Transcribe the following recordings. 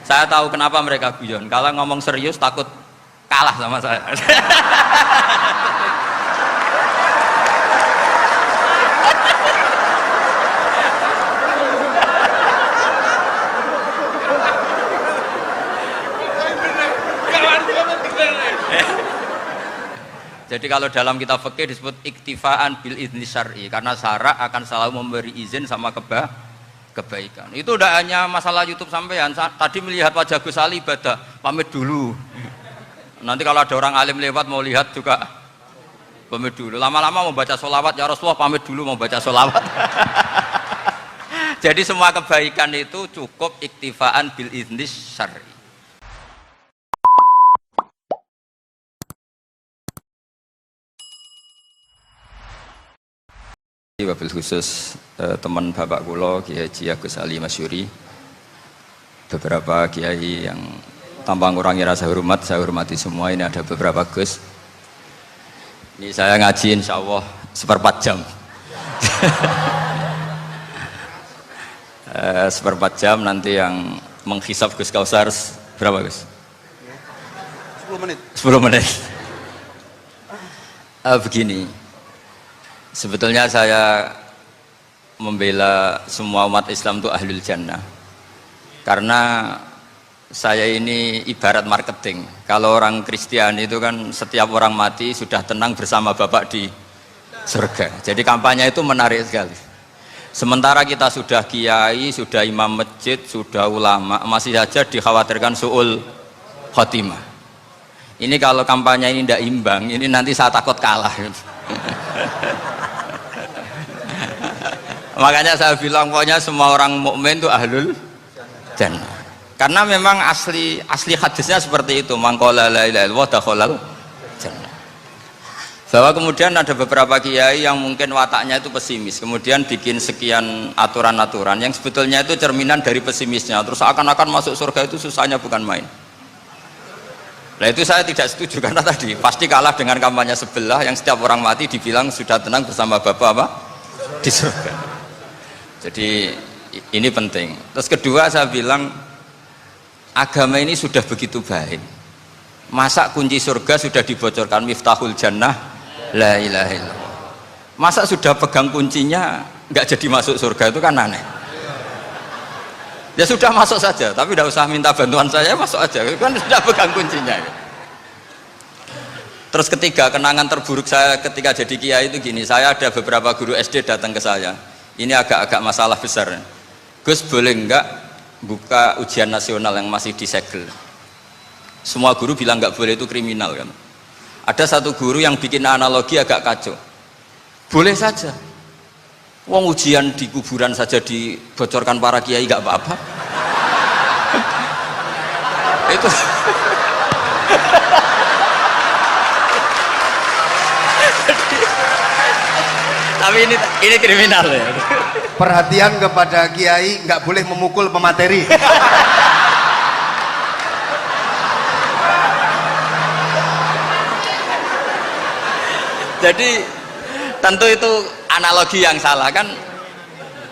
Saya tahu kenapa mereka guyon. Kalau ngomong serius takut kalah sama saya. Jadi kalau dalam kitab fikih disebut iktifaan bil idzni syar'i, karena syara akan selalu memberi izin sama kebaikan. Itu udah hanya masalah YouTube sampean. Tadi melihat wajah Gus Ali ibadah, pamit dulu. Nanti kalau ada orang alim lewat mau lihat juga pamit dulu. Lama-lama mau baca sholawat, ya Rasulullah pamit dulu mau baca sholawat. Jadi semua kebaikan itu cukup iktifaan bil idzni syar'i. Wabil khusus teman bapak kulo Kiai Haji Agus Ali Masyuri, beberapa kiai yang tanpa ngurangi rasa hormat saya hormati semua. Ini ada beberapa Gus, ini saya ngaji insya Allah seperempat jam. Seperempat jam, nanti yang menghisap Gus Kausar berapa Gus? 10 menit. 10 menit. Begini, sebetulnya saya membela semua umat Islam itu ahlul jannah, karena saya ini ibarat marketing. Kalau orang Kristen itu kan setiap orang mati sudah tenang bersama Bapak di surga. Jadi kampanye itu menarik sekali. Sementara kita sudah kiai, sudah imam masjid, sudah ulama, masih saja dikhawatirkan su'ul khotimah. Ini kalau kampanye ini tidak imbang, ini nanti saya takut kalah. Makanya saya bilang pokoknya semua orang mukmin itu ahlul jannah. Karena memang asli hadisnya seperti itu, man qala la ilaha illallah dakhalal jannah. Bahwa kemudian ada beberapa kiai yang mungkin wataknya itu pesimis, kemudian bikin sekian aturan-aturan yang sebetulnya itu cerminan dari pesimisnya, terus akan-akan masuk surga itu susahnya bukan main. Nah itu saya tidak setuju, karena tadi pasti kalah dengan kampanye sebelah yang setiap orang mati dibilang sudah tenang bersama Bapak apa? Di surga. Jadi ini penting. Terus kedua saya bilang agama ini sudah begitu baik. Masa kunci surga sudah dibocorkan, miftahul jannah la ilaha illallah. Masa sudah pegang kuncinya nggak jadi masuk surga, itu kan aneh. Ya sudah masuk saja, tapi tidak usah minta bantuan saya, masuk aja, kan sudah pegang kuncinya. Terus ketiga, kenangan terburuk saya ketika jadi kiai itu gini, saya ada beberapa guru SD datang ke saya. Ini agak-agak masalah besar. Gus, boleh enggak buka ujian nasional yang masih disegel? Semua guru bilang enggak boleh, itu kriminal kan. Ada satu guru yang bikin analogi agak kacau. Boleh saja. Wong ujian di kuburan saja dibocorkan para kiai enggak apa-apa. Itu tapi ini kriminal ya. Perhatian kepada kiai, nggak boleh memukul pemateri. Jadi tentu itu analogi yang salah kan.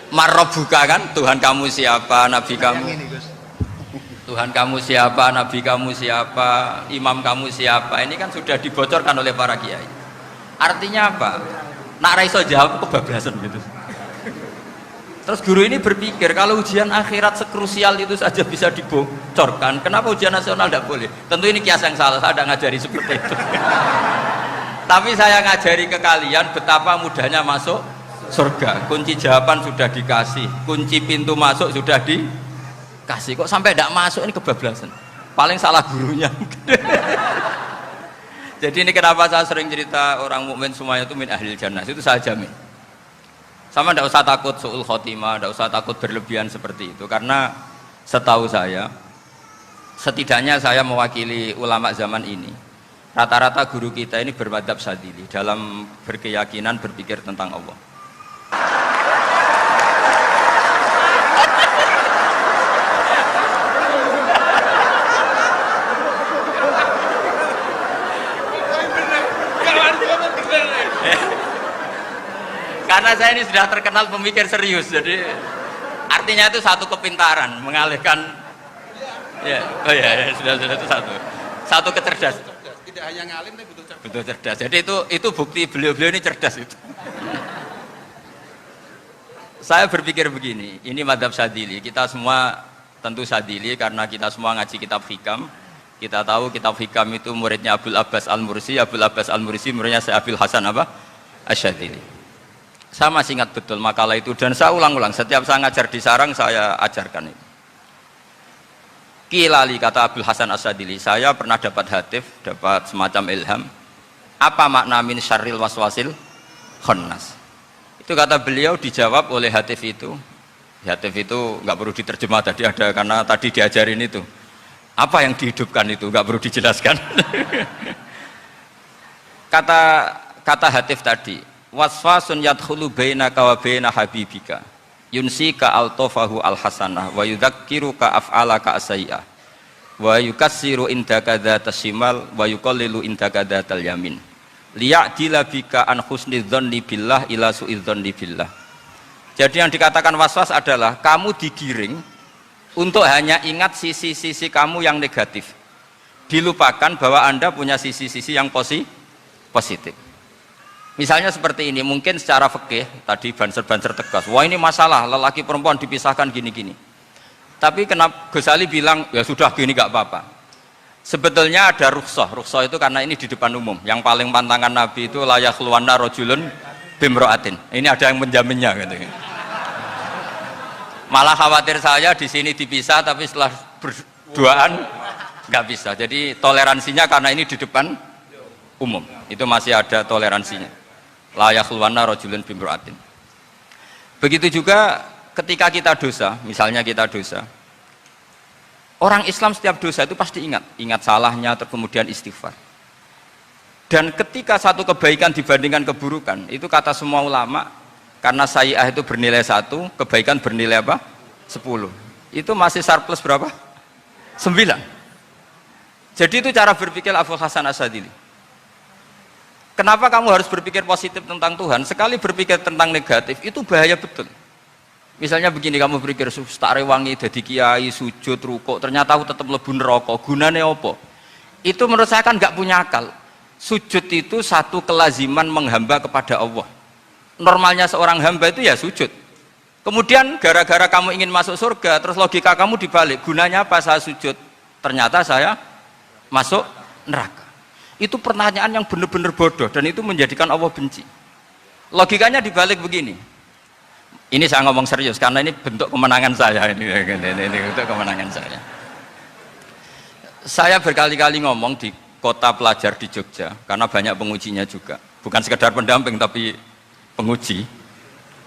Marrobuka kan, Tuhan kamu siapa, nabi kamu. Tuhan kamu siapa, nabi kamu siapa, imam kamu siapa. Ini kan sudah dibocorkan oleh para kiai. Artinya apa? Nak raiso jawab kebablasan gitu. Terus guru ini berpikir kalau ujian akhirat sekrusial itu saja bisa dibocorkan, kenapa ujian nasional tidak boleh? Tentu ini kias yang salah, saya tidak ngajari seperti itu. Tapi saya ngajari ke kalian betapa mudahnya masuk surga. Kunci jawaban sudah dikasih, kunci pintu masuk sudah dikasih. Kok sampai tidak masuk, ini kebablasan. Paling salah gurunya. Jadi ini kenapa saya sering cerita orang mukmin semuanya itu min ahlil jannah, itu saya jamin. Sama tidak usah takut su'ul khotimah, tidak usah takut berlebihan seperti itu, karena setahu saya, setidaknya saya mewakili ulama zaman ini, rata-rata guru kita ini bermadzhab syadzili dalam berkeyakinan berpikir tentang Allah. Karena saya ini sudah terkenal pemikir serius, jadi artinya itu satu kepintaran mengalihkan Ya, oh ya, sudah itu satu. Satu kecerdasan. Tidak hanya ngalim tapi butuh cerdas. Betul cerdas. Jadi itu bukti beliau-beliau ini cerdas itu. Saya berpikir begini, ini madhab Sadili. Kita semua tentu Sadili karena kita semua ngaji kitab Hikam. Kita tahu kitab Hikam itu muridnya Abul Abbas Al-Mursi. Abul Abbas Al-Mursi muridnya Syekh Abil Hasan apa? Asyadili. Saya masih ingat betul makalah itu dan saya ulang-ulang. Setiap saya ngajar di sarang saya ajarkan itu. Kilali kata Abul Hasan Asyadili, saya pernah dapat hatif, dapat semacam ilham. Apa makna min syarril waswasil khannas? Itu kata beliau dijawab oleh hatif itu. Hatif itu nggak perlu diterjemah tadi ada karena tadi diajarin itu. Apa yang dihidupkan itu nggak perlu dijelaskan. kata hatif tadi, waswasun yadkhulu bainaka wa baina habibika. Yunsika altofahu al-hasanah wa yudzakiruka af'alaka as-sayyi'ah wa yukassiru indaka dzatas shimal wa yuqallilu indaka dzatal yamin liya'dila bika an husnidzanni billah ila su'idzanni billah. Jadi yang dikatakan waswas adalah kamu digiring untuk hanya ingat sisi-sisi kamu yang negatif, dilupakan bahwa Anda punya sisi-sisi yang positif. Misalnya seperti ini, mungkin secara fikih tadi banser-banser tegas, wah ini masalah lelaki perempuan dipisahkan gini-gini. Tapi kenapa Ghazali bilang ya sudah gini gak apa-apa. Sebetulnya ada rukhsah itu karena ini di depan umum. Yang paling pantangan Nabi itu layak luwana rojulun bimroatin. Ini ada yang menjaminnya gitu. Malah khawatir saya di sini dipisah tapi setelah berduaan nggak bisa. Jadi toleransinya karena ini di depan umum. Itu masih ada toleransinya. Layak luwana rojulun bimroatin. Begitu juga ketika kita dosa, misalnya kita dosa. Orang Islam setiap dosa itu pasti ingat salahnya, kemudian istighfar. Dan ketika satu kebaikan dibandingkan keburukan, itu kata semua ulama, karena sayyi'ah itu bernilai 1, kebaikan bernilai apa? 10. Itu masih surplus berapa? 9. Jadi itu cara berpikir Abul Hasan Asyadili. Kenapa kamu harus berpikir positif tentang Tuhan? Sekali berpikir tentang negatif, itu bahaya betul. Misalnya begini, kamu berpikir tak rewangi jadi kiai sujud rukuk ternyata aku tetap lebu neraka, gunane apa? Itu menurut saya kan nggak punya akal. Sujud itu satu kelaziman menghamba kepada Allah. Normalnya seorang hamba itu ya sujud. Kemudian gara-gara kamu ingin masuk surga, terus logika kamu dibalik, gunanya apa saya sujud? Ternyata saya masuk neraka. Itu pertanyaan yang benar-benar bodoh dan itu menjadikan Allah benci. Logikanya dibalik begini. Ini saya ngomong serius karena ini bentuk kemenangan saya ini bentuk kemenangan saya. Saya berkali-kali ngomong di kota pelajar di Jogja karena banyak pengujinya juga. Bukan sekedar pendamping tapi penguji.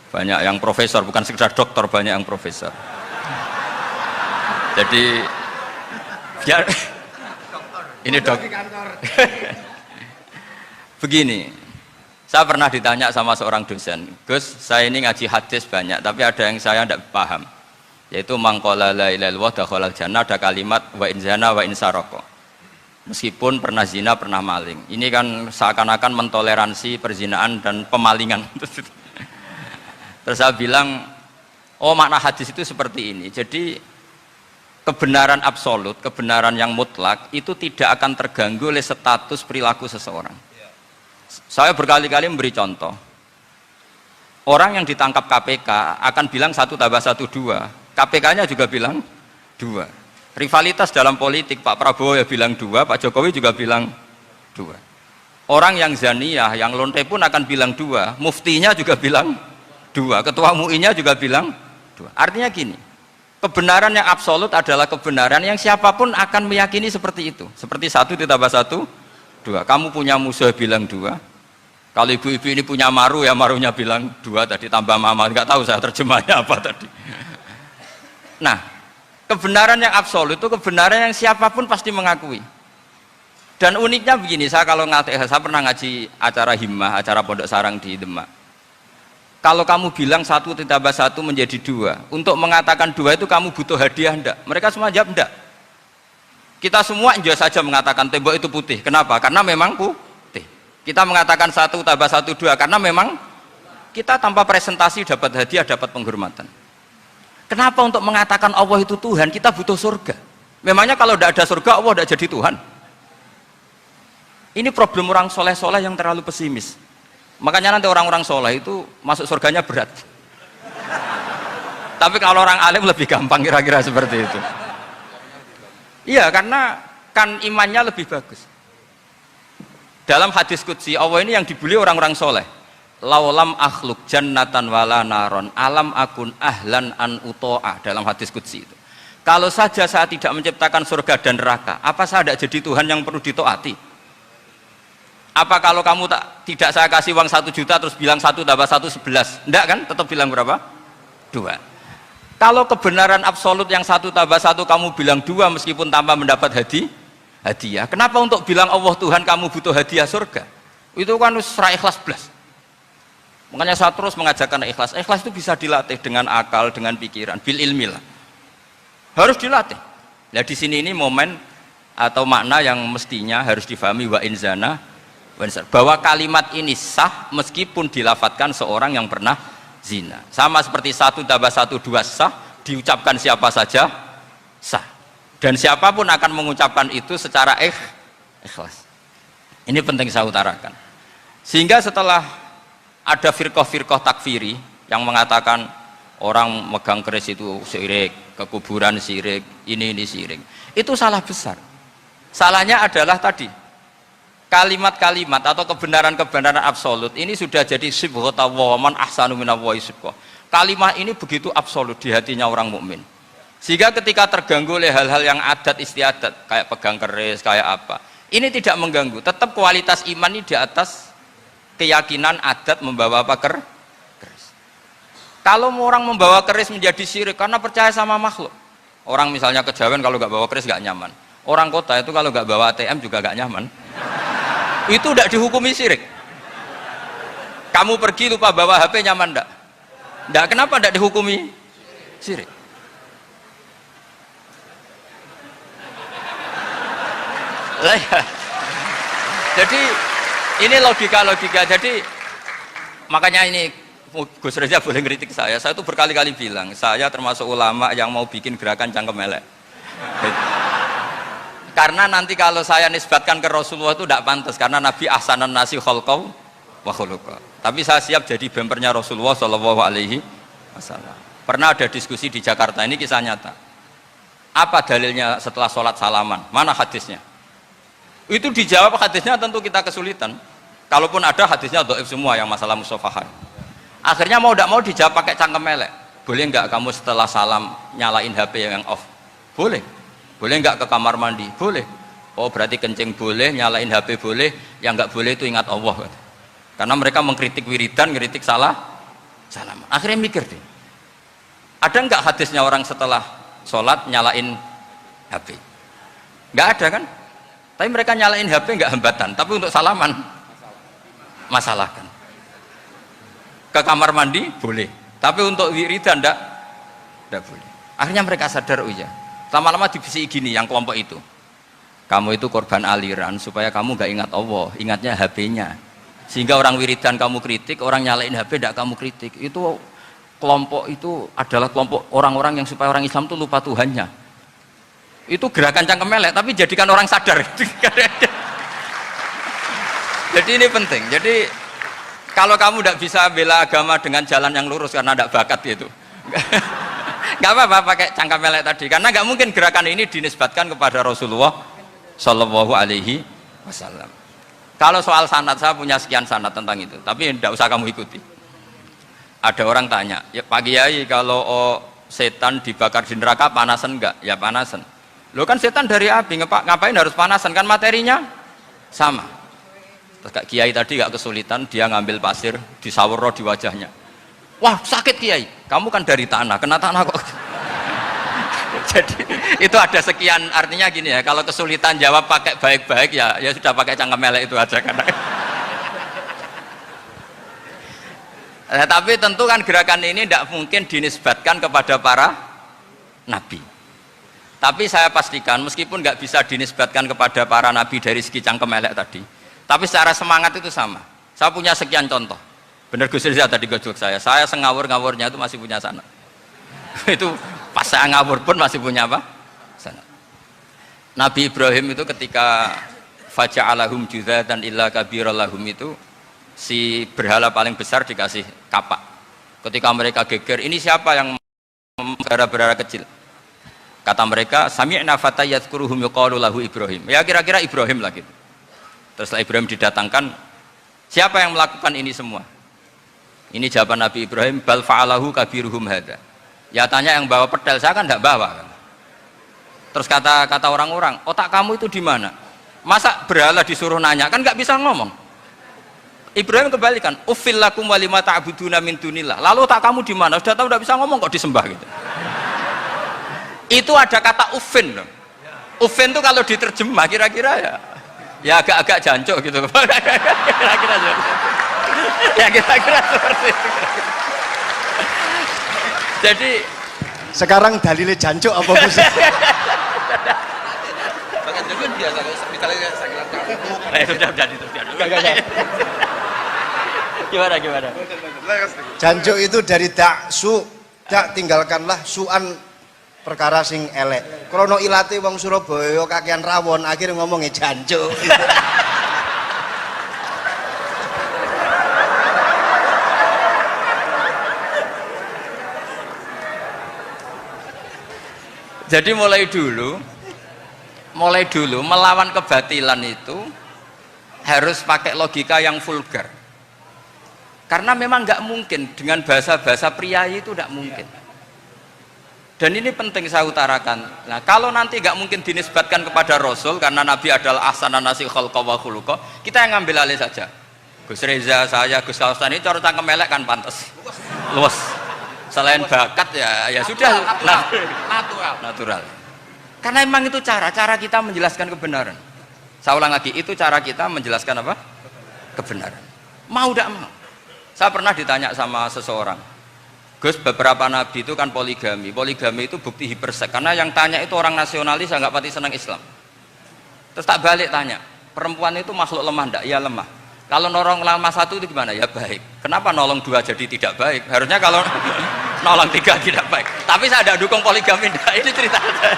Banyak yang profesor, bukan sekedar doktor, banyak yang profesor. Jadi biar ini dok. Begini. Saya pernah ditanya sama seorang dosen, Gus, saya ini ngaji hadis banyak, tapi ada yang saya tidak paham, yaitu mangkola la ilaha illallah dakhalal jannah, ada kalimat wa in zana wa in saroko. Meskipun pernah zina, pernah maling. Ini kan seakan-akan mentoleransi perzinaan dan pemalingan. Terus saya bilang, oh makna hadis itu seperti ini. Jadi kebenaran absolut, kebenaran yang mutlak itu tidak akan terganggu oleh status perilaku seseorang. Saya berkali-kali memberi contoh. Orang yang ditangkap KPK akan bilang 1 tambah 1 2. KPK-nya juga bilang 2. Rivalitas dalam politik, Pak Prabowo ya bilang 2, Pak Jokowi juga bilang 2. Orang yang zaniyah, yang lonte pun akan bilang 2. Muftinya juga bilang 2. Ketua MUI-nya juga bilang 2. Artinya gini, kebenaran yang absolut adalah kebenaran yang siapapun akan meyakini seperti itu. Seperti 1 ditambah 1 2. Kamu punya musuh bilang 2. Kalau ibu-ibu ini punya maru ya marunya bilang 2 tadi tambah mama. Enggak tahu saya terjemahnya apa tadi. Nah, kebenaran yang absolut itu kebenaran yang siapapun pasti mengakui. Dan uniknya begini, saya kalau saya pernah ngaji acara himmah, acara pondok sarang di Demak. Kalau kamu bilang 1 ditambah 1 menjadi 2, untuk mengatakan 2 itu kamu butuh hadiah enggak? Mereka semua jawab enggak. Kita semua enjoy saja mengatakan tembok itu putih. Kenapa? Karena memang putih. Kita mengatakan 1 tambah 1 2 karena memang kita tanpa presentasi dapat hadiah, dapat penghormatan. Kenapa untuk mengatakan Allah itu Tuhan kita butuh surga? Memangnya kalau tidak ada surga Allah tidak jadi Tuhan? Ini problem orang soleh-soleh yang terlalu pesimis. Makanya nanti orang-orang soleh itu masuk surganya berat. Tapi kalau orang alim lebih gampang kira-kira seperti itu. Iya, karena kan imannya lebih bagus. Dalam hadis qudsi Allah ini yang dibuli orang-orang soleh. Laulam akhluk jannatan wala naron alam akun ahlan an uto'a, dalam hadis qudsi itu. Kalau saja saya tidak menciptakan surga dan neraka, apa saya tidak jadi Tuhan yang perlu ditaati? Apa kalau kamu tidak saya kasih uang 1 juta terus bilang 1 tambah 1 11? Enggak kan? Tetap bilang berapa? 2. Kalau kebenaran absolut yang 1 tambah 1 kamu bilang 2 meskipun tanpa mendapat hadiah. Kenapa untuk bilang Allah Tuhan kamu butuh hadiah surga? Itu kan serah ikhlas belas. Makanya saya terus mengajarkan ikhlas. Ikhlas itu bisa dilatih dengan akal, dengan pikiran, bil ilmi lah. Harus dilatih. Nah di sini ini momen atau makna yang mestinya harus difahami wa inzana bahwa kalimat ini sah meskipun dilafatkan seorang yang pernah zina. Sama seperti 1 tambah 1 2 sah, diucapkan siapa saja sah. Dan siapapun akan mengucapkan itu secara ikhlas. Ini penting saya utarakan. Sehingga setelah ada firqah-firqah takfiri yang mengatakan orang megang keris itu syirik, ke kuburan syirik, ini syirik. Itu salah besar. Salahnya adalah tadi kalimat-kalimat atau kebenaran-kebenaran absolut ini sudah jadi sibghata wa man ahsanu minallahi sibghah. Kalimat ini begitu absolut di hatinya orang mukmin. Sehingga ketika terganggu oleh hal-hal yang adat istiadat kayak pegang keris, kayak apa, ini tidak mengganggu. Tetap kualitas iman ini di atas keyakinan adat membawa apa keris. Kalau orang membawa keris menjadi syirik karena percaya sama makhluk. Orang misalnya kejawen kalau nggak bawa keris nggak nyaman. Orang kota itu kalau nggak bawa ATM juga nggak nyaman. Itu tidak dihukumi syirik. Kamu pergi lupa bawa HP nyaman enggak? Enggak, kenapa tidak dihukumi syirik? Jadi ini logika-logika. Jadi makanya ini Gus Reza boleh ngeritik saya itu berkali-kali bilang saya termasuk ulama yang mau bikin gerakan cangkem elek. Karena nanti kalau saya nisbatkan ke Rasulullah itu tidak pantas karena Nabi ahsanan nasi khalqaw wa khuluqa. Tapi saya siap jadi bempernya Rasulullah Shallallahu Alaihi Wasallam. Pernah ada diskusi di Jakarta, ini kisah nyata. Apa dalilnya setelah sholat salaman? Mana hadisnya? Itu dijawab hadisnya tentu kita kesulitan. Kalaupun ada hadisnya dhaif semua yang masalah musafahan. Akhirnya mau tidak mau dijawab pakai cangkem elek. Boleh nggak kamu setelah salam nyalain HP yang off? Boleh. Boleh nggak ke kamar mandi? Boleh. Oh berarti kencing boleh, nyalain HP boleh, yang nggak boleh itu ingat Allah. Karena mereka mengkritik wiridan, ngeritik salaman. Akhirnya mikir deh, ada nggak hadisnya orang setelah sholat nyalain HP? Nggak ada kan? Tapi mereka nyalain HP nggak hambatan, tapi untuk salaman masalah kan? Ke kamar mandi boleh, tapi untuk wiridan nggak boleh. Akhirnya mereka sadar, oh iya. Lama-lama dibisi gini yang kelompok itu, kamu itu korban aliran supaya kamu gak ingat Allah, ingatnya HP-nya. Sehingga orang wiridan kamu kritik, orang nyalain HP tidak kamu kritik. Itu kelompok itu adalah kelompok orang-orang yang supaya orang Islam itu lupa Tuhannya. Itu gerakan cangkem elek, tapi jadikan orang sadar. Jadi ini penting. Jadi kalau kamu tidak bisa bela agama dengan jalan yang lurus karena tidak bakat gitu, nggak apa-apa pakai cangkem elek tadi, karena nggak mungkin gerakan ini dinisbatkan kepada Rasulullah Shallallahu Alaihi Wasallam. Kalau soal sanad, saya punya sekian sanad tentang itu, tapi tidak usah kamu ikuti. Ada orang tanya, ya Pak Kiai, kalau setan dibakar di neraka panasan enggak? Ya panasan. Lo kan setan dari api, ngapain harus panasan? Kan materinya sama. Terus Kak Kiai tadi nggak kesulitan, dia ngambil pasir, disawur di wajahnya. Wah sakit Kiai, kamu kan dari tanah, kena tanah kok. Jadi itu ada sekian, artinya gini ya, kalau kesulitan jawab pakai baik-baik ya sudah pakai cangkem elek itu aja kan. Nah, tapi tentu kan gerakan ini tidak mungkin dinisbatkan kepada para nabi. Tapi saya pastikan meskipun nggak bisa dinisbatkan kepada para nabi dari segi cangkem elek tadi, tapi secara semangat itu sama. Saya punya sekian contoh. Bener Gus Rizal tadi gojok saya sengawur-ngawurnya itu masih punya sanad. Itu pas saya ngawur pun masih punya apa? Sanad. Nabi Ibrahim itu ketika faja'alahum juzatan illa kabirallahum itu si berhala paling besar dikasih kapak. Ketika mereka geger, ini siapa yang berhala kecil? Kata mereka, sami'na fata yadhkuruhum yuqalu lahu Ibrahim. Ya kira-kira Ibrahim lah gitu. Terus setelah Ibrahim didatangkan, siapa yang melakukan ini semua? Ini jawaban Nabi Ibrahim, bal fa'alahu kabiruhum hadza. Ya tanya yang bawa pedal, saya kan tidak bawa kan. Terus kata orang-orang, otak kamu itu di mana? Masa berhala disuruh nanya, kan nggak bisa ngomong. Ibrahim kembalikan, uffil lakum wa lima ta'buduna min dunillah. Lalu otak kamu di mana? Sudah tahu nggak bisa ngomong kok disembah gitu. Itu ada kata uffin loh. Uffin itu kalau diterjemah kira-kira ya agak-agak jancuk gitu. Kira-kira ya kira-kira seperti itu. Jadi Sekarang dalilnya jancuk apa Gus? Bahkan juga biasa kalau misalnya sakit kamu. sudah itu. Gimana? Jancuk itu dari dak tinggalkanlah suan perkara sing elek. Krono ilate wong Surabaya kakean rawon akhirnya ngomongnya jancuk. Jadi mulai dulu melawan kebatilan itu harus pakai logika yang vulgar. Karena memang nggak mungkin dengan bahasa-bahasa priayi itu nggak mungkin. Dan ini penting saya utarakan. Nah, kalau nanti nggak mungkin dinisbatkan kepada Rasul karena Nabi adalah ahsanan nasi khalqa wa khuluqa, kita yang ngambil alih saja. Gus Reza, saya, Gus Kaustan ini cara cangkem elek kan pantas. Luas. Selain bakat ya sudah natural. Karena memang itu cara kita menjelaskan kebenaran. Saya ulang lagi, itu cara kita menjelaskan apa? Kebenaran. Mau tidak mau. Saya pernah ditanya sama seseorang, Gus, beberapa nabi itu kan poligami itu bukti hipersek, karena yang tanya itu orang nasionalis yang nggak pati senang Islam. Terus tak balik tanya, perempuan itu makhluk lemah enggak? Ya lemah. Kalau nolong lama satu itu gimana? Ya baik. Kenapa nolong dua jadi tidak baik? Harusnya kalau nolong tiga tidak baik. Tapi saya tidak dukung poligami. Ini cerita saya.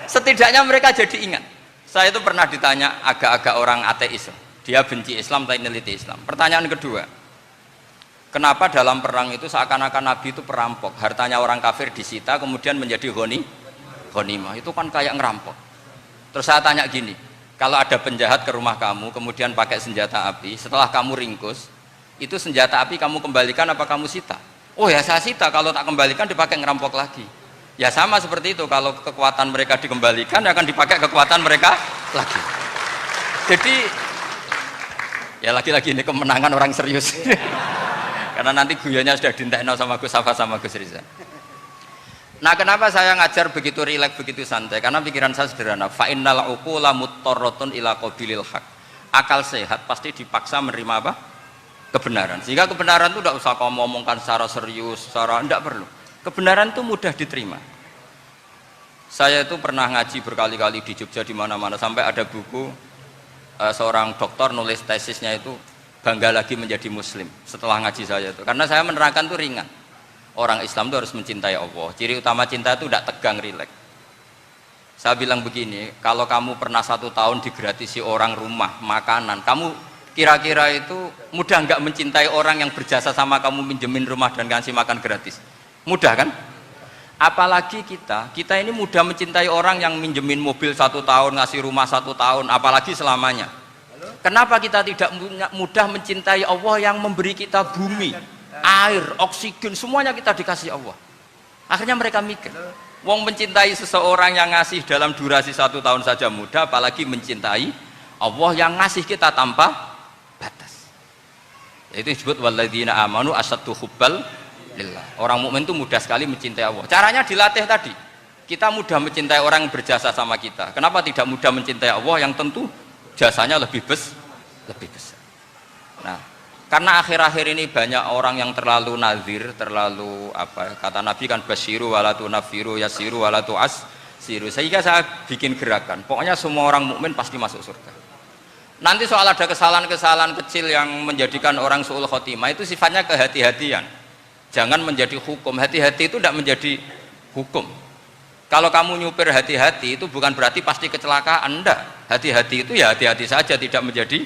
Setidaknya mereka jadi ingat. Saya itu pernah ditanya agak-agak orang ateis. Dia benci Islam tapi neliti Islam. Pertanyaan kedua, kenapa dalam perang itu seakan-akan Nabi itu perampok? Hartanya orang kafir disita kemudian menjadi ghanimah. Itu kan kayak ngerampok. Terus saya tanya gini, kalau ada penjahat ke rumah kamu kemudian pakai senjata api, setelah kamu ringkus, itu senjata api kamu kembalikan apa kamu sita? Oh ya saya sita, kalau tak kembalikan dipakai ngerampok lagi. Ya sama seperti itu, kalau kekuatan mereka dikembalikan akan dipakai kekuatan mereka lagi. Jadi ya lagi-lagi ini kemenangan orang serius. Karena nanti guyonnya sudah dintekno sama Gus Safa sama Gus Riza. Nah, kenapa saya ngajar begitu rileks, begitu santai? Karena pikiran saya sederhana. Fa innal uqula muttarratun ila qabilil haq. Akal sehat pasti dipaksa menerima apa? Kebenaran. Sehingga kebenaran itu tidak usah kau ngomongkan secara serius, tidak perlu. Kebenaran itu mudah diterima. Saya itu pernah ngaji berkali-kali di Jogja di mana-mana sampai ada buku seorang dokter nulis tesisnya itu bangga lagi menjadi muslim setelah ngaji saya itu. Karena saya menerangkan itu ringan. Orang Islam itu harus mencintai Allah. Ciri utama cinta itu tidak tegang, rileks. Saya bilang begini, kalau kamu pernah 1 tahun digratisi orang rumah, makanan, kamu kira-kira itu mudah nggak mencintai orang yang berjasa sama kamu minjemin rumah dan kasih makan gratis? Mudah kan? Apalagi kita ini mudah mencintai orang yang minjemin mobil 1 tahun, ngasih rumah 1 tahun, apalagi selamanya. Kenapa kita tidak mudah mencintai Allah yang memberi kita bumi, air, oksigen, semuanya kita dikasih Allah? Akhirnya mereka mikir, wong mencintai seseorang yang ngasih dalam durasi 1 tahun saja mudah, apalagi mencintai Allah yang ngasih kita tanpa batas. Itu disebut walladzina amanu asaddu hubbal lillah. Orang mukmin itu mudah sekali mencintai Allah. Caranya dilatih tadi. Kita mudah mencintai orang yang berjasa sama kita. Kenapa tidak mudah mencintai Allah yang tentu jasanya lebih besar? Nah, karena akhir-akhir ini banyak orang yang terlalu nazir, terlalu apa? Kata Nabi kan basyiru wala tunafiru, yasiru wala tu'assiru. Sehingga saya bikin gerakan. Pokoknya semua orang mukmin pasti masuk surga. Nanti soal ada kesalahan-kesalahan kecil yang menjadikan orang su'ul khotimah itu sifatnya kehati-hatian. Jangan menjadi hukum. Hati-hati itu tidak menjadi hukum. Kalau kamu nyupir hati-hati itu bukan berarti pasti kecelakaan, enggak. Hati-hati itu ya hati-hati saja, tidak menjadi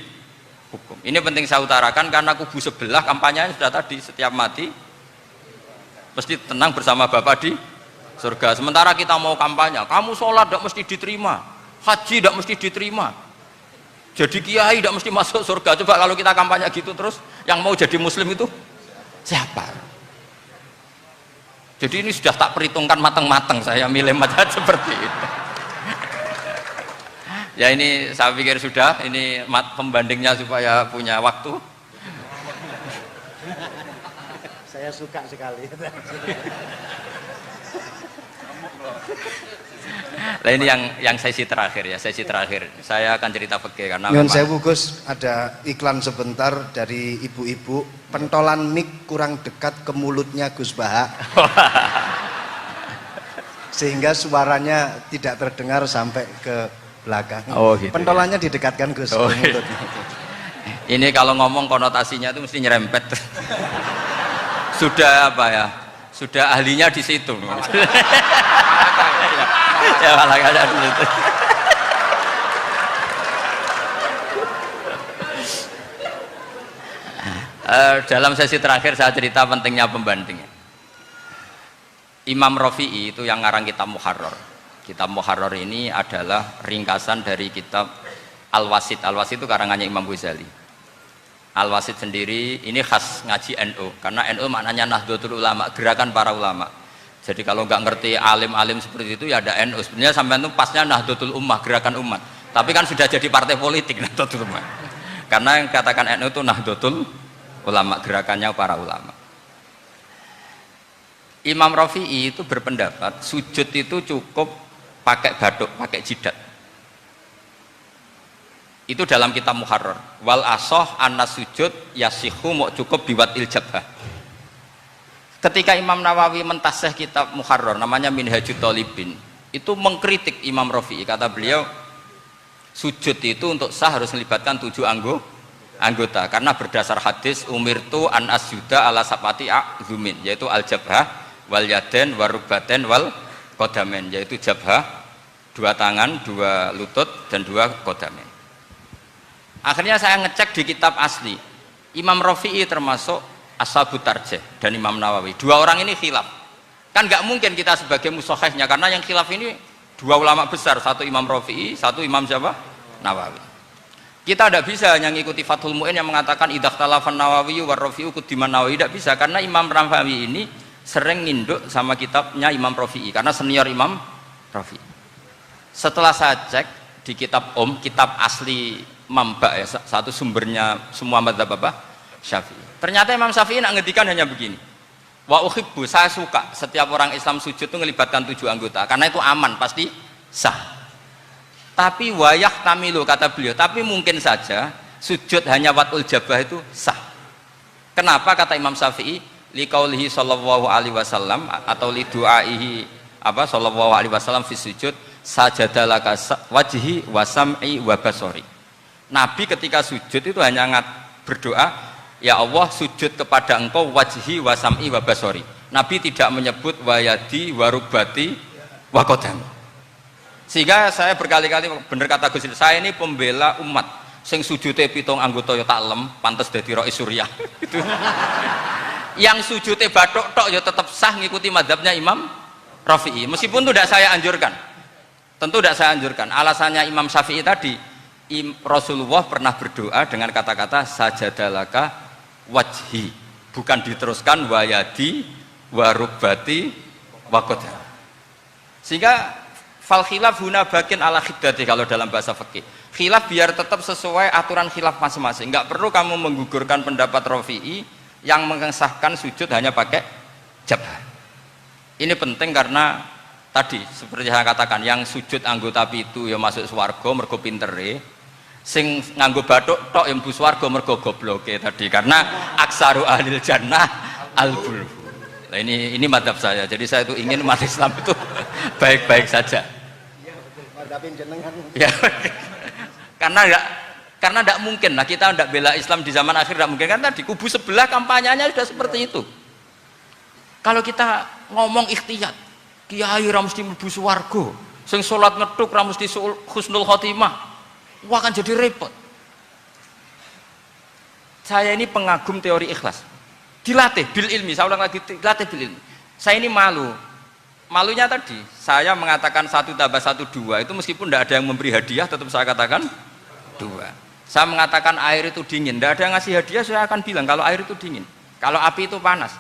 hukum. Ini penting saya utarakan karena kubu sebelah kampanyenya sudah tadi, setiap mati mesti tenang bersama Bapak di surga. Sementara kita mau kampanye, kamu sholat tidak mesti diterima, haji tidak mesti diterima, jadi kiai tidak mesti masuk surga. Coba kalau kita kampanye gitu terus, yang mau jadi muslim itu siapa? Jadi ini sudah tak perhitungkan matang-matang, saya milih macam seperti itu. Ya ini saya pikir sudah, ini pembandingnya supaya punya waktu. Saya suka sekali. Nah ini yang sesi terakhir ya, sesi terakhir. Saya akan cerita fikih karena Nyon sewu Gus, ada iklan sebentar dari ibu-ibu, pentolan mic kurang dekat ke mulutnya Gus Baha. Sehingga suaranya tidak terdengar sampai ke belakang. Oh, gitu, pentolannya didekatkan Gus oh, ke mulutnya. Ini kalau ngomong konotasinya itu mesti nyerempet. Sudah apa ya? Sudah ahlinya di situ. Ya malah ada di situ. Dalam sesi terakhir saya cerita pentingnya pembanding. Imam Rafi'i itu yang ngarang kitab Muharrar. Kitab Muharrar ini adalah ringkasan dari kitab Al-Wasit. Al-Wasit itu karangannya Imam Ghazali. Al-Wasit sendiri ini khas ngaji NU, karena NU maknanya Nahdlatul Ulama, gerakan para ulama. Jadi kalau nggak ngerti alim-alim seperti itu ya ada NU. Sebenarnya sampai itu pasnya Nahdlatul Ummah, gerakan umat. Tapi kan sudah jadi partai politik Nahdlatul Ummah. Karena yang katakan NU itu Nahdlatul Ulama, gerakannya para ulama. Imam Rafi'i itu berpendapat sujud itu cukup pakai baduk, pakai jidat. Itu dalam kitab Muharrar. Wal asoh anna sujud yasihu mau cukup biwat iljabah. Ketika Imam Nawawi mentasih kitab Muharrar namanya Minhajut Thalibin, itu mengkritik Imam Rafi'i. Kata beliau sujud itu untuk sah harus melibatkan 7 anggota karena berdasar hadis umirtu an asjuda ala sapati a'zumin, yaitu al jabhah wal yaden warubaten wal kodamen, yaitu jabhah 2 tangan, 2 lutut dan 2 kodamen. Akhirnya saya ngecek di kitab asli, Imam Rafi'i termasuk Ashabut Tarjih dan Imam Nawawi. 2 orang ini khilaf. Kan nggak mungkin kita sebagai musokhehnya, karena yang khilaf ini 2 ulama besar, satu Imam Rafi'i, satu Imam siapa? Nawawi. Kita tidak bisa hanya ngikuti Fathul Mu'in yang mengatakan idza khtalafan Nawawi war Rafi'u qudiman Nawawi, tidak bisa, karena Imam Nawawi ini sering nginduk sama kitabnya Imam Rafi'i karena senior Imam Rafi'i. Setelah saya cek di kitab kitab asli Mamba ya, satu sumbernya semua madzhab apa? Syafi'i. Ternyata Imam Syafi'i nak ngedikan hanya begini. Wa uhibbu, saya suka setiap orang Islam sujud itu melibatkan 7 anggota karena itu aman, pasti sah. Tapi wayah tamilu, kata beliau, tapi mungkin saja sujud hanya watul jabah itu sah. Kenapa kata Imam Syafi'i? Liqaulihi sallallahu alaihi wasallam atau li du'aihi apa sallallahu alaihi wasallam fi sujud sajadalaka wajhi wa sam'i wa basari. Nabi ketika sujud itu hanya berdoa, ya Allah sujud kepada engkau wajhi wa sam'i wa basari. Nabi tidak menyebut wayadi warubati wa qadami. Sehingga saya berkali-kali bener kata Gus, saya ini pembela umat sing sujude 7 anggota ya tak lem pantes dadi Rais Suriah. Gitu. Yang sujudnya batuk tok ya tetap sah ngikuti madhabnya Imam Rafi'i, meskipun itu tidak saya anjurkan, tentu tidak saya anjurkan. Alasannya Imam Syafi'i tadi, Rasulullah pernah berdoa dengan kata-kata sajadalaka wajhi, bukan diteruskan wayadi warubati wakoda. Sehingga fal khilaf huna bakin ala khiddati, kalau dalam bahasa fikih khilaf biar tetap sesuai aturan khilaf masing-masing. Nggak perlu kamu menggugurkan pendapat Rafi'i yang mengesahkan sujud hanya pakai jabah. Ini penting karena tadi seperti saya katakan, yang sujud anggota itu ya masuk swarga mergo pintere, sing nganggo bathuk tok yang mlebu swarga mergo gobloke tadi, karena aksaru ahlil jannah al-bulhu. Nah ini madhab saya, jadi saya itu ingin umat Islam itu baik-baik saja. Iya betul, madhabin jenengan. Ya, karena tidak mungkin lah kita tidak bela Islam di zaman akhir, tidak mungkin, kan tadi kubu sebelah kampanyenya sudah seperti itu. Kalau kita ngomong ikhtiyat, kiai ra mesti mlebu swarga, sing salat ngethuk ra mesti husnul khotimah. Wah, kan jadi repot. Saya ini pengagum teori ikhlas. Dilatih bil ilmi, saya ulang lagi, dilatih bil ilmi. Saya ini malu. Malunya tadi, saya mengatakan 1 tambah 1 2, itu meskipun tidak ada yang memberi hadiah, tetap saya katakan 2. Saya mengatakan air itu dingin, tidak ada yang ngasih hadiah, saya akan bilang kalau air itu dingin, kalau api itu panas.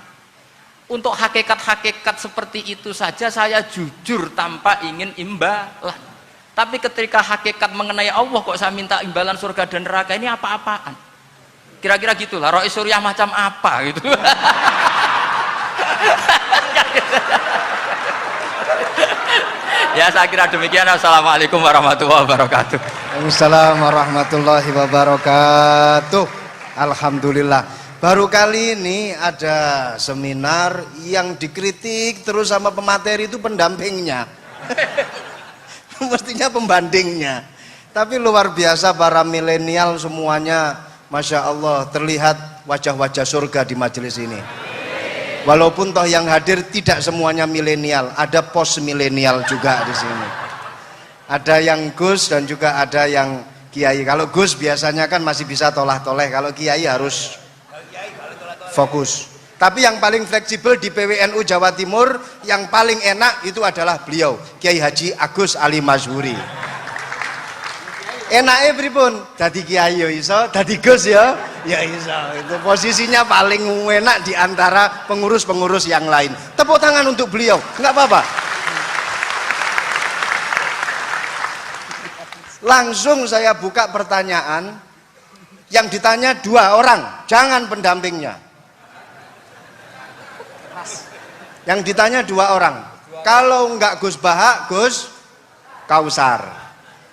Untuk hakikat-hakikat seperti itu saja saya jujur tanpa ingin imbalan. Tapi ketika hakikat mengenai Allah kok saya minta imbalan surga dan neraka, ini apa-apaan? Kira-kira gitulah, Rois Suriah macam apa gitu. Ya, saya kira demikian. Assalamualaikum warahmatullahi wabarakatuh. Waalaikumsalam warahmatullahi wabarakatuh. Alhamdulillah. Baru kali ini ada seminar yang dikritik terus sama pemateri itu pendampingnya. Mestinya pembandingnya. Tapi luar biasa para milenial semuanya. Masya Allah, terlihat wajah-wajah surga di majelis ini. Walaupun toh yang hadir tidak semuanya milenial, ada post milenial juga di sini. Ada yang Gus dan juga ada yang Kiai. Kalau Gus biasanya kan masih bisa tolah-toleh, kalau Kiai harus fokus. Tapi yang paling fleksibel di PWNU Jawa Timur, yang paling enak itu adalah beliau, Kiai Haji Agus Ali Mazhuri. Enaknya pripun? Dadi kiai ya iso, dadi Gus ya iso. Itu posisinya paling enak di antara pengurus-pengurus yang lain. Tepuk tangan untuk beliau, nggak apa-apa. Langsung saya buka pertanyaan. Yang ditanya 2 orang, jangan pendampingnya. Yang ditanya 2 orang. Kalau nggak Gus Baha, Gus Kausar.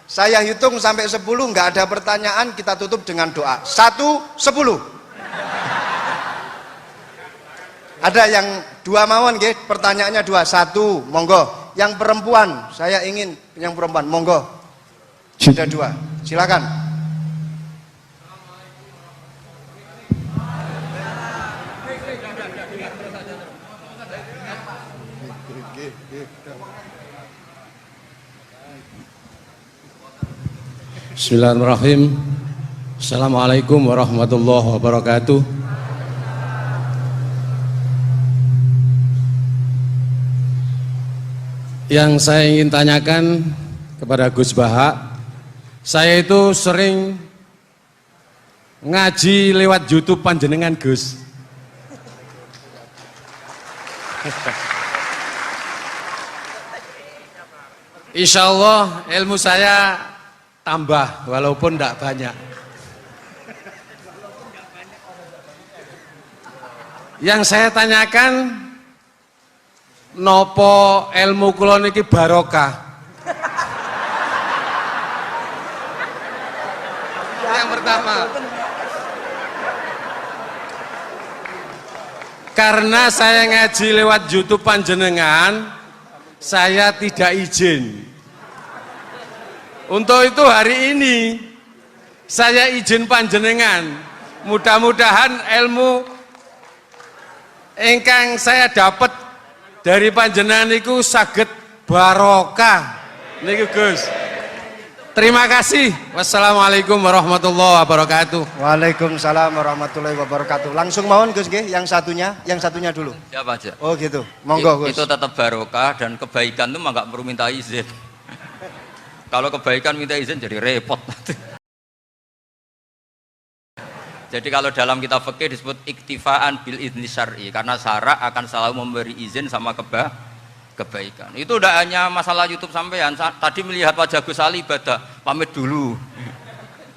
Saya hitung sampai 10, nggak ada pertanyaan, kita tutup dengan doa. 1, 10. Ada yang 2 mawon, nggih? Pertanyaannya 2. 1, monggo. Yang perempuan, saya ingin yang perempuan, monggo. Sudah 2, silakan. Bismillahirrahmanirrahim. Assalamualaikum warahmatullahi wabarakatuh. Yang saya ingin tanyakan kepada Gus Baha, saya itu sering ngaji lewat YouTube panjenengan Gus. Insya Allah ilmu saya tambah walaupun tidak banyak. Yang saya tanyakan, nopo ilmu kula niki barokah? Yang pertama, karena saya ngaji lewat YouTube panjenengan, saya tidak izin. Untuk itu hari ini saya izin panjenengan, mudah-mudahan ilmu ingkang saya dapat dari panjenengan niku saged barokah niku Gus. Terima kasih. Wassalamualaikum warahmatullahi wabarakatuh. Waalaikumsalam warahmatullahi wabarakatuh. Langsung mawon Gus nggih, yang satunya dulu. Siapa aja? Oh gitu. Monggo Gus. Itu tetap barokah dan kebaikan itu mah nggak perlu minta izin. Kalau kebaikan minta izin jadi repot. Jadi kalau dalam kitab fikih disebut iktifaan bil idzni syar'i, karena syara akan selalu memberi izin sama kebaikan. Itu udah hanya masalah YouTube sampean. Tadi melihat wajah Gus Ali ibadah, pamit dulu.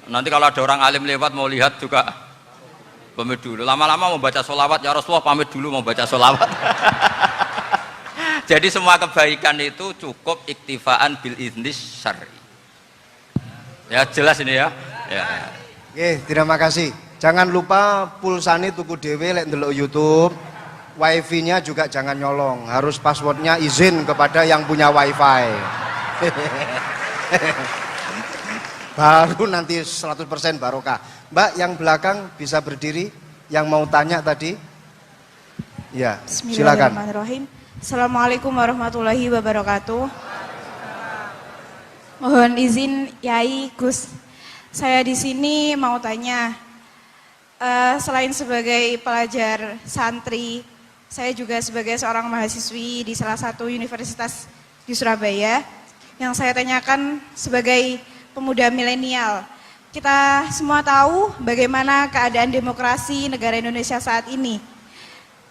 Nanti kalau ada orang alim lewat mau lihat juga pamit dulu. Lama-lama mau baca sholawat, ya Rasulullah pamit dulu mau baca sholawat. Jadi semua kebaikan itu cukup iktifaan bil idzni syar'i. Ya jelas ini ya. Ya. Oke, terima kasih. Jangan lupa pulsane tuku dhewe lek ndelok YouTube. Wifi-nya juga jangan nyolong. Harus passwordnya izin kepada yang punya wifi. Baru nanti 100% barokah. Mbak yang belakang bisa berdiri. Yang mau tanya tadi. Ya, silakan. Bismillahirrahmanirrahim. Assalamualaikum warahmatullahi wabarakatuh. Mohon izin Yai Gus, saya di sini mau tanya, selain sebagai pelajar santri, saya juga sebagai seorang mahasiswi di salah satu universitas di Surabaya. Yang saya tanyakan sebagai pemuda milenial, kita semua tahu bagaimana keadaan demokrasi negara Indonesia saat ini.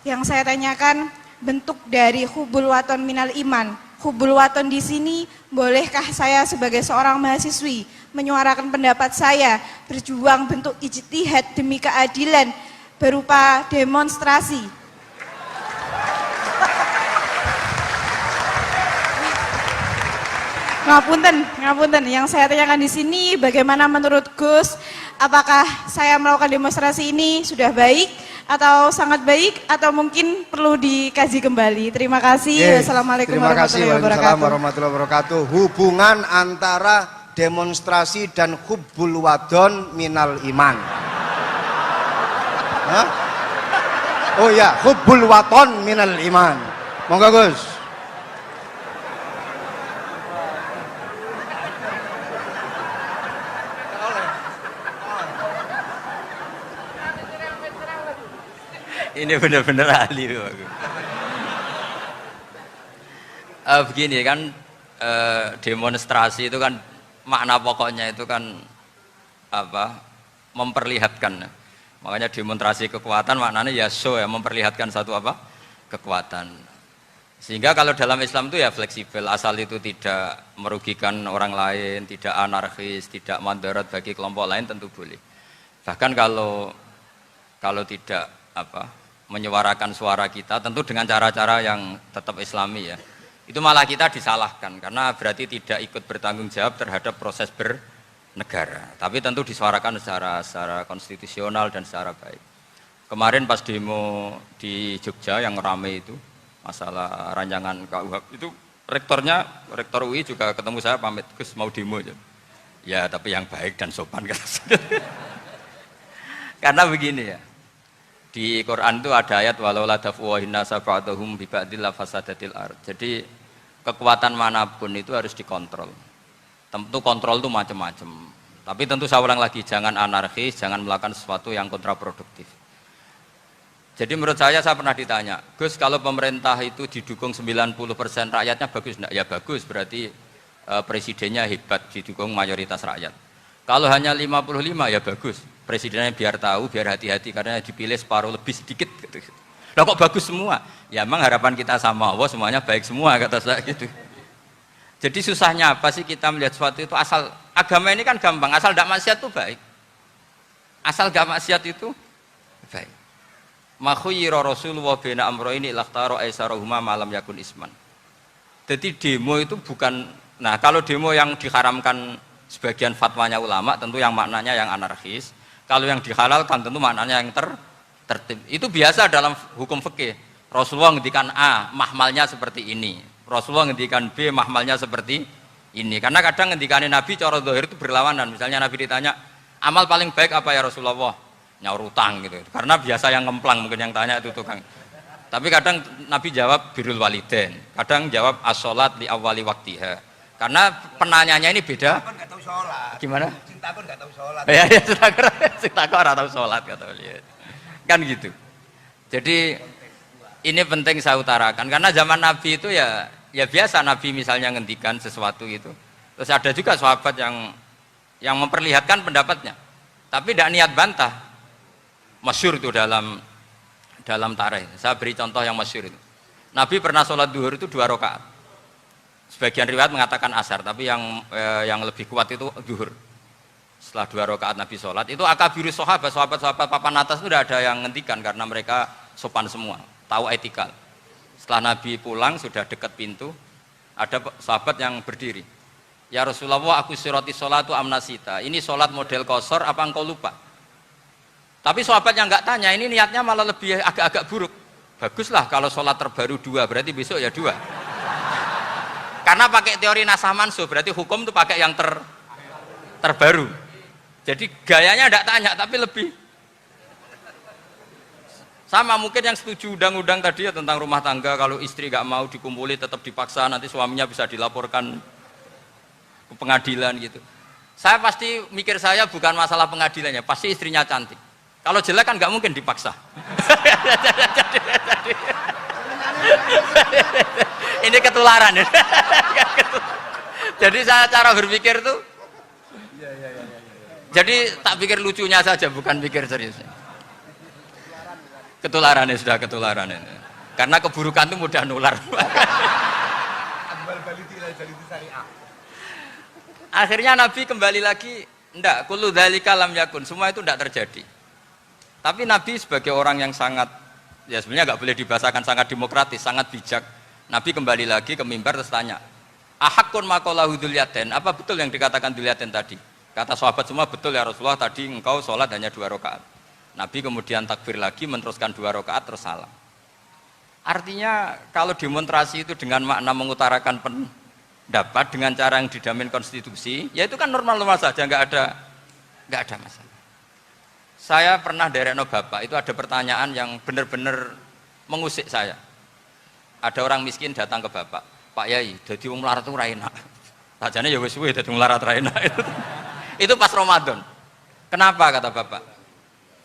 Yang saya tanyakan, bentuk dari hubul waton minal iman. Hubul waton di sini, bolehkah saya sebagai seorang mahasiswi menyuarakan pendapat saya, berjuang bentuk ijtihad demi keadilan berupa demonstrasi? Ngapunten. Yang saya tanyakan di sini, bagaimana menurut Gus, apakah saya melakukan demonstrasi ini sudah baik atau sangat baik atau mungkin perlu dikaji kembali? Terima kasih. Wassalamualaikum warahmatullahi wabarakatuh. Hubungan antara demonstrasi dan hubbul wadon minal iman. Hah? Oh ya, hubbul waton minal iman. Monggo Gus. Ini benar-benar ahli. Begini kan, demonstrasi itu kan makna pokoknya itu kan apa? Memperlihatkan. Makanya demonstrasi kekuatan maknanya ya show, ya, memperlihatkan satu apa? Kekuatan. Sehingga kalau dalam Islam itu ya fleksibel, asal itu tidak merugikan orang lain, tidak anarkis, tidak mandorot bagi kelompok lain tentu boleh. Bahkan kalau tidak apa? Menyuarakan suara kita tentu dengan cara-cara yang tetap islami ya, itu malah kita disalahkan karena berarti tidak ikut bertanggung jawab terhadap proses bernegara, tapi tentu disuarakan secara konstitusional dan secara baik. Kemarin pas demo di Jogja yang ramai itu masalah rancangan KUHP itu, rektor UI juga ketemu saya, pamit Gus mau demo ya tapi yang baik dan sopan karena begini ya, di Quran itu ada ayat walau la daf'uhinna sab'atuhum bi ba'dil fasadatil ard. Jadi kekuatan manapun itu harus dikontrol. Tentu kontrol itu macam-macam. Tapi tentu saya ulang lagi, jangan anarkis, jangan melakukan sesuatu yang kontraproduktif. Jadi menurut saya pernah ditanya, Gus kalau pemerintah itu didukung 90% rakyatnya bagus enggak? Ya bagus, berarti presidennya hebat, didukung mayoritas rakyat. Kalau hanya 55 ya bagus, presidennya biar tahu, biar hati-hati karena dipilih separuh lebih sedikit gitu. Lah kok bagus semua? Ya emang harapan kita sama Allah semuanya baik semua kata saya gitu. Jadi susahnya apa sih kita melihat sesuatu itu, asal agama ini kan gampang, asal tidak maksiat itu baik. Asal gak maksiat itu baik. Ma khuyyira Rasulullah baina amrayni ilakhtara aisarahuma malam yakun isman. Jadi demo itu bukan, nah kalau demo yang diharamkan sebagian fatwanya ulama tentu yang maknanya yang anarkis. Kalau yang dihalalkan tentu maknanya yang tertib. Itu biasa dalam hukum fikih. Rasulullah ngendikan A, mahmalnya seperti ini. Rasulullah ngendikan B, mahmalnya seperti ini. Karena kadang ngendikane Nabi cara zahir itu berlawanan. Misalnya Nabi ditanya, amal paling baik apa ya Rasulullah? Nyaur utang gitu. Karena biasa yang ngemplang mungkin yang tanya itu tukang. Tapi kadang Nabi jawab birrul walidain. Kadang jawab as-sholat li awwali waktiha. Karena penanyanya ini beda. Takon nggak tahu sholat. Gimana? Takon nggak tahu sholat. Ya, takon ora tahu sholat kata beliau. Kan gitu. Jadi ini penting saya utarakan karena zaman Nabi itu ya biasa Nabi misalnya ngendikan sesuatu itu. Terus ada juga sahabat yang memperlihatkan pendapatnya. Tapi tidak niat bantah. Masyhur itu dalam tarikh. Saya beri contoh yang masyhur itu. Nabi pernah sholat duhur itu 2 rakaat. Sebagian riwayat mengatakan asar, tapi yang lebih kuat itu duhur. Setelah 2 rakaat Nabi sholat, itu akabirus sahabat papan atas itu tidak ada yang ngentikan karena mereka sopan semua, tahu etikal. Setelah Nabi pulang sudah dekat pintu, ada sahabat yang berdiri. Ya Rasulullah, aku siroti sholatu amnasita. Ini sholat model kosor, apa engkau lupa? Tapi sahabat yang nggak tanya, ini niatnya malah lebih agak-agak buruk. Baguslah kalau sholat terbaru 2, berarti besok ya 2. Karena pakai teori nasah mansuh, berarti hukum itu pakai yang terbaru. Jadi gayanya tidak tanya, tapi lebih Sama mungkin yang setuju undang-undang tadi ya tentang rumah tangga, kalau istri nggak mau dikumpuli tetap dipaksa, nanti suaminya bisa dilaporkan ke pengadilan gitu. Saya pasti mikir saya bukan masalah pengadilannya, pasti istrinya cantik. Kalau jelek kan nggak mungkin dipaksa. Ini ketularan ya. Jadi saya cara berpikir tuh, jadi tak pikir lucunya saja, bukan pikir seriusnya. Ketularan ya, sudah ketularan ini. Karena keburukan itu mudah nular. Akhirnya Nabi kembali lagi, enggak, kullu dzalika lam yakun, semua itu enggak terjadi. Tapi Nabi sebagai orang yang sangat, ya sebenarnya enggak boleh dibahasakan sangat demokratis, sangat bijak. Nabi kembali lagi ke mimbar terus tanya, ahakun maqalahu dzulyaten, apa betul yang dikatakan dzulyaten tadi? Kata sahabat semua, betul ya Rasulullah, tadi engkau sholat hanya 2 rakaat. Nabi kemudian takbir lagi, meneruskan 2 rakaat terus salam. Artinya kalau demonstrasi itu dengan makna mengutarakan pendapat dengan cara yang dijamin konstitusi, ya itu kan normal-normal saja, nggak ada masalah. Saya pernah derekno bapak, itu ada pertanyaan yang benar-benar mengusik saya. Ada orang miskin datang ke bapak, Pak Yai, jadi wong melarat itu ra enak. Sajane ya wis suwe dadi wong melarat ra enak. Itu pas Ramadan. Kenapa kata bapak?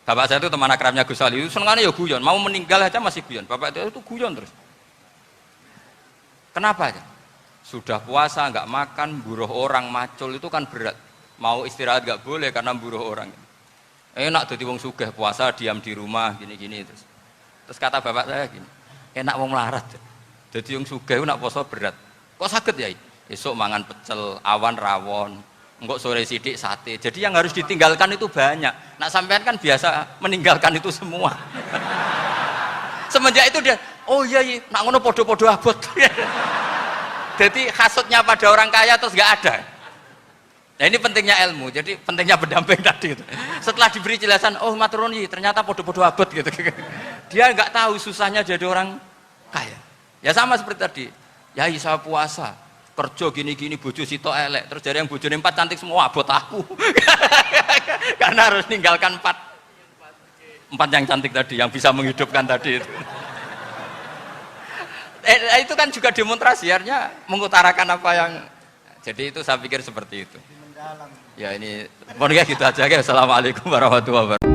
Bapak saya itu teman akrabnya Gus Ali, senengannya ya guyon, mau meninggal aja masih guyon. Bapak itu guyon terus. Kenapa ya? Sudah puasa nggak makan, buruh orang, macul itu kan berat. Mau istirahat nggak boleh karena buruh orang. Enak jadi wong sugih puasa diam di rumah gini-gini terus. Terus kata bapak saya gini, enak wong melarat. Jadi wong sugih nak puasa berat. Kok sakit ya? Esok mangan pecel, awan rawon. Enggak sore sidik sate. Jadi yang harus ditinggalkan itu banyak. Nak sampean kan biasa meninggalkan itu semua. Semenjak itu dia, oh iya, nak ngono podo-podo abot. Jadi hasutnya pada orang kaya terus nggak ada. Nah ini pentingnya ilmu. Jadi pentingnya pendamping tadi. Gitu. Setelah diberi jelasan, oh maturuni ternyata podo-podo abot gitu. Dia nggak tahu susahnya jadi orang kaya. Ya sama seperti tadi. Ya saya puasa. Kerja gini-gini bojo sitok elek terus dari yang bojone 4 cantik semua abot aku. Karena harus ninggalkan 4 yang cantik tadi yang bisa menghidupkan tadi itu. Itu kan juga demonstrasi, artinya mengutarakan apa yang, jadi itu saya pikir seperti itu. Ya ini pokoknya gitu aja. Assalamualaikum warahmatullahi wabarakatuh.